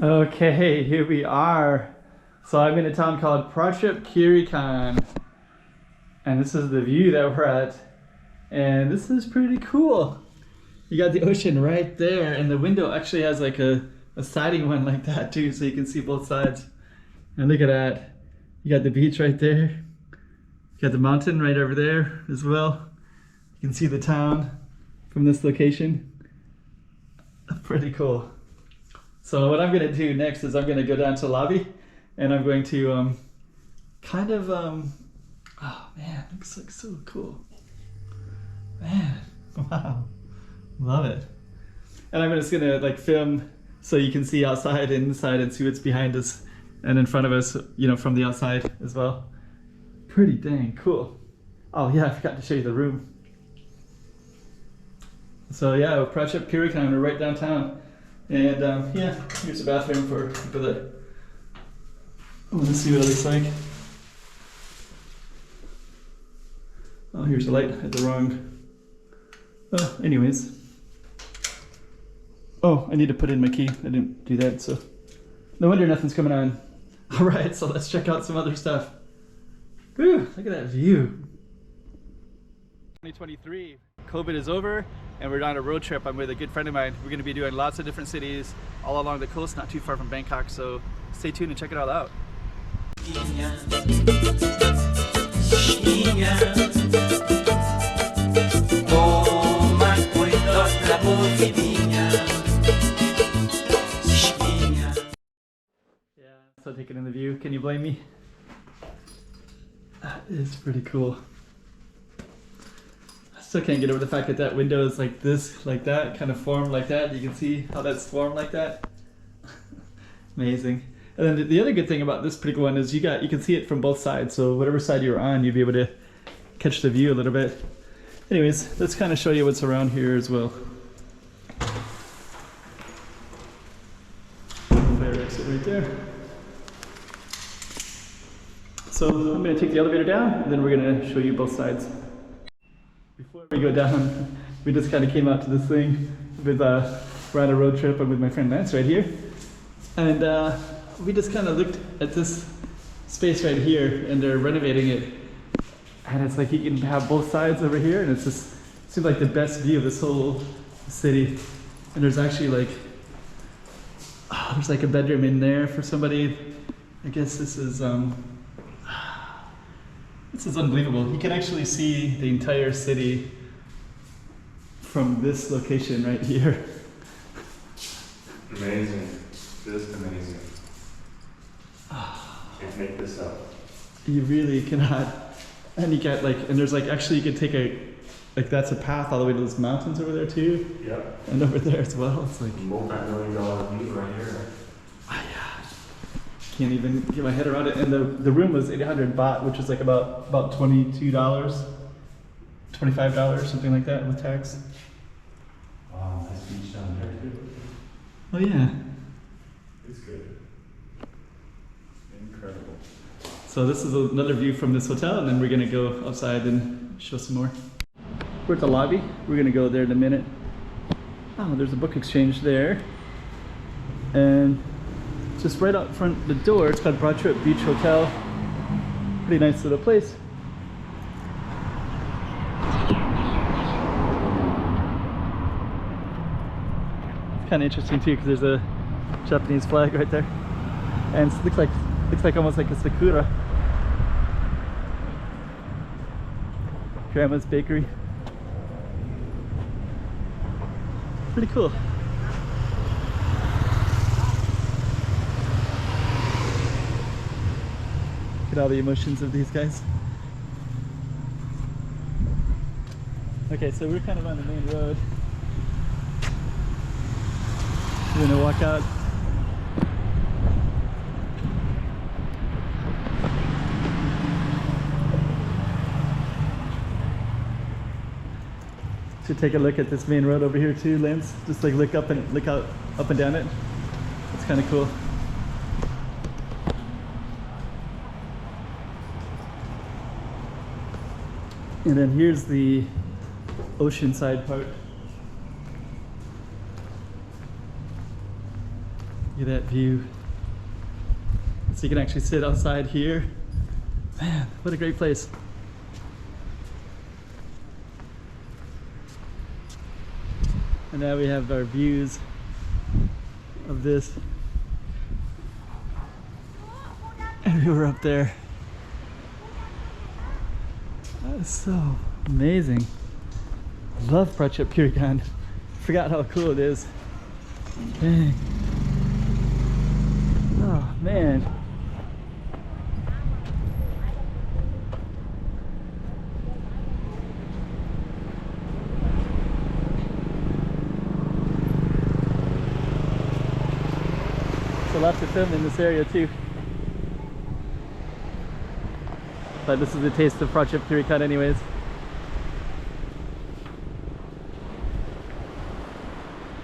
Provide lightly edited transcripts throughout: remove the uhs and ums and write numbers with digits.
Okay, here we are. So I'm in a town called Prachuap, Khiri, and this is the view that we're at. And this is pretty cool. You got the ocean right there, and the window actually has like a siding one like that too, so you can see both sides. And look at that. You got the beach right there. You got the mountain right over there as well. You can see the town from this location. Pretty cool. So what I'm going to do next is I'm going to go down to the lobby, and I'm going to oh man, looks like so cool. Man, wow, love it. And I'm just going to like film so you can see outside and inside and see what's behind us and in front of us, you know, from the outside as well. Pretty dang cool. Oh yeah, I forgot to show you the room. So yeah, Prachuap, Khiri, we're right downtown. And yeah, here's the bathroom for people that want to see what it looks like. Oh, here's the light. I had the wrong. Oh, anyways. Oh, I need to put in my key. I didn't do that, so no wonder nothing's coming on. All right, so let's check out some other stuff. Whew, look at that view. 2023, COVID is over, and we're on a road trip. I'm with a good friend of mine. We're going to be doing lots of different cities all along the coast, not too far from Bangkok, so stay tuned and check it all out. Yeah, so taking in the view. Can you blame me? That is pretty cool. Still can't get over the fact that that window is like this, like that, kind of formed like that. You can see how that's formed like that. Amazing. And then the other good thing about this particular one is you can see it from both sides. So whatever side you're on, you'll be able to catch the view a little bit. Anyways, let's kind of show you what's around here as well. Fire exit right there. So I'm going to take the elevator down, and then we're going to show you both sides. Before we go down, we just kind of came out to this thing with we're on a road trip. I'm with my friend Lance right here, and we just kind of looked at this space right here, and they're renovating it, and it's like you can have both sides over here, and it's just seems like the best view of this whole city. And there's actually like there's like a bedroom in there for somebody. I guess this is unbelievable. You can actually see the entire city from this location right here. Amazing. Just amazing. Can't make this up. You really cannot. And you get like, and there's like, actually you can take like that's a path all the way to those mountains over there too. Yep. And over there as well. It's like multi-million-dollar view right here. Can't even get my head around it. And the room was 800 baht, which is like about $22, $25, something like that with tax. Wow, nice beach down there too. Oh yeah. It's good. Incredible. So this is another view from this hotel, and then we're gonna go outside and show some more. We're at the lobby. We're gonna go there in a minute. Oh, there's a book exchange there. And just right out front the door, it's called Prachuap Beach Hotel. Pretty nice little place. It's kind of interesting too, because there's a Japanese flag right there, and it looks like almost like a sakura. Grandma's Bakery. Pretty cool. Look at all the emotions of these guys. Okay, so we're kind of on the main road. We're gonna walk out. Should take a look at this main road over here too, Lance. Just like look out up and down it. It's kind of cool. And then here's the oceanside part. Look at that view. So you can actually sit outside here. Man, what a great place. And now we have our views of this. And we were up there. That is so amazing. Love Prachuap Khiri. Forgot how cool it is. Dang. Oh man. There's a lot to film in this area too. But this is a taste of Prachuap Khiri anyways.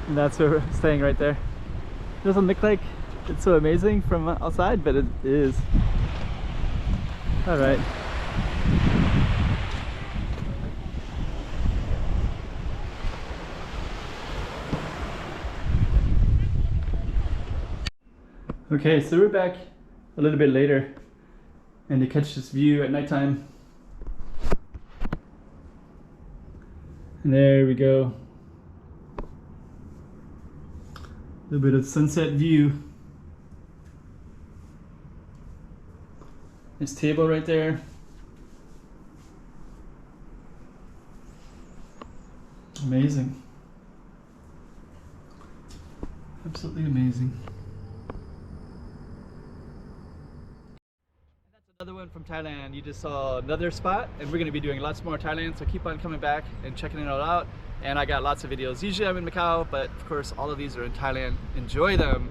And that's where we're staying right there. It doesn't look like it's so amazing from outside, but it is. Alright. Okay, so we're back a little bit later and to catch this view at nighttime. And there we go. A little bit of sunset view. Nice table right there. Amazing. Absolutely amazing. Another one from Thailand. You just saw another spot, and we're going to be doing lots more Thailand, so keep on coming back and checking it all out. And I got lots of videos. Usually I'm in Macau, but of course all of these are in Thailand. Enjoy them!